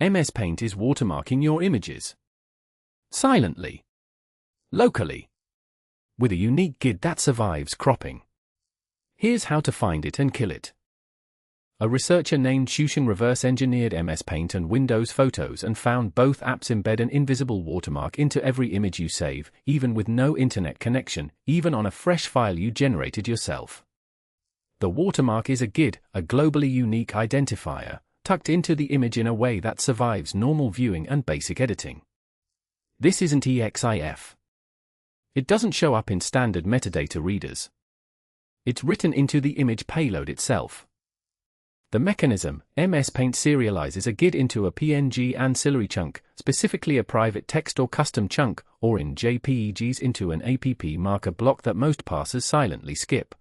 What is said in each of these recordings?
MS Paint is watermarking your images. Silently. Locally. With a unique GUID that survives cropping. Here's how to find it and kill it. A researcher named Xusheng reverse-engineered MS Paint and Windows Photos and found both apps embed an invisible watermark into every image you save, even with no internet connection, even on a fresh file you generated yourself. The watermark is a GUID, a globally unique identifier, tucked into the image in a way that survives normal viewing and basic editing. This isn't EXIF. It doesn't show up in standard metadata readers. It's written into the image payload itself. The mechanism, MS Paint serializes a GUID into a PNG ancillary chunk, specifically a private text or custom chunk, or in JPEGs into an APP marker block that most passers silently skip.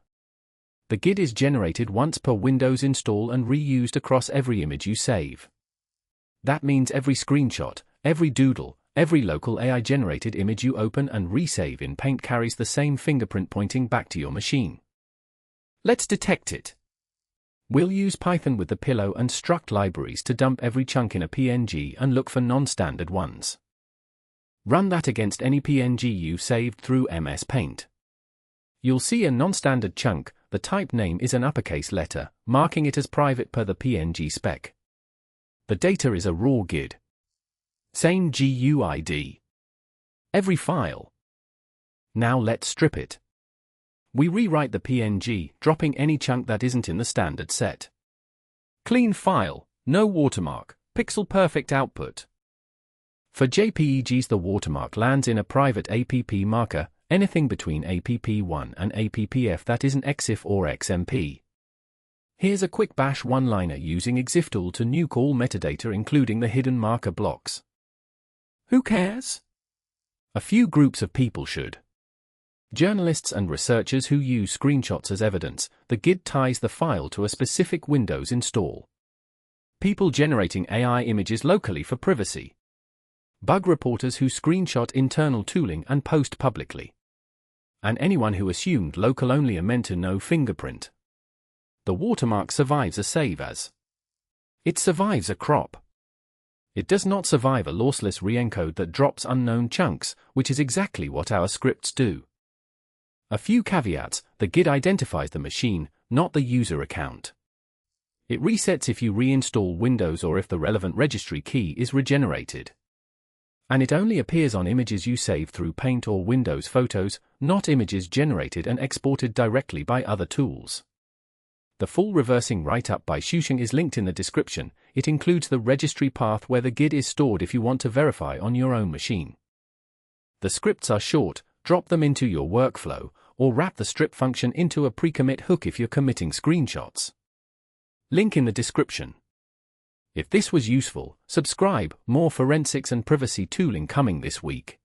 The GUID is generated once per Windows install and reused across every image you save. That means every screenshot, every doodle, every local AI-generated image you open and resave in Paint carries the same fingerprint pointing back to your machine. Let's detect it. We'll use Python with the pillow and struct libraries to dump every chunk in a PNG and look for non-standard ones. Run that against any PNG you've saved through MS Paint. You'll see a non-standard chunk. The type name is an uppercase letter, marking it as private per the PNG spec. The data is a raw GUID. Same GUID. Every file. Now let's strip it. We rewrite the PNG, dropping any chunk that isn't in the standard set. Clean file, no watermark, pixel-perfect output. For JPEGs, the watermark lands in a private APP marker, anything between APP1 and APPF that isn't EXIF or XMP. Here's a quick bash one-liner using exiftool to nuke all metadata including the hidden marker blocks. Who cares? A few groups of people should. Journalists and researchers who use screenshots as evidence. The GUID ties the file to a specific Windows install. People generating AI images locally for privacy. Bug reporters who screenshot internal tooling and post publicly. And anyone who assumed local only meant to no fingerprint. The watermark survives a save as. It survives a crop. It does not survive a lossless re-encode that drops unknown chunks, which is exactly what our scripts do. A few caveats: the GUID identifies the machine, not the user account. It resets if you reinstall Windows or if the relevant registry key is regenerated. And it only appears on images you save through Paint or Windows Photos, not images generated and exported directly by other tools. The full reversing write-up by Xusheng is linked in the description. It includes the registry path where the GUID is stored if you want to verify on your own machine. The scripts are short. Drop them into your workflow, or wrap the strip function into a pre-commit hook if you're committing screenshots. Link in the description. If this was useful, subscribe. More forensics and privacy tooling coming this week.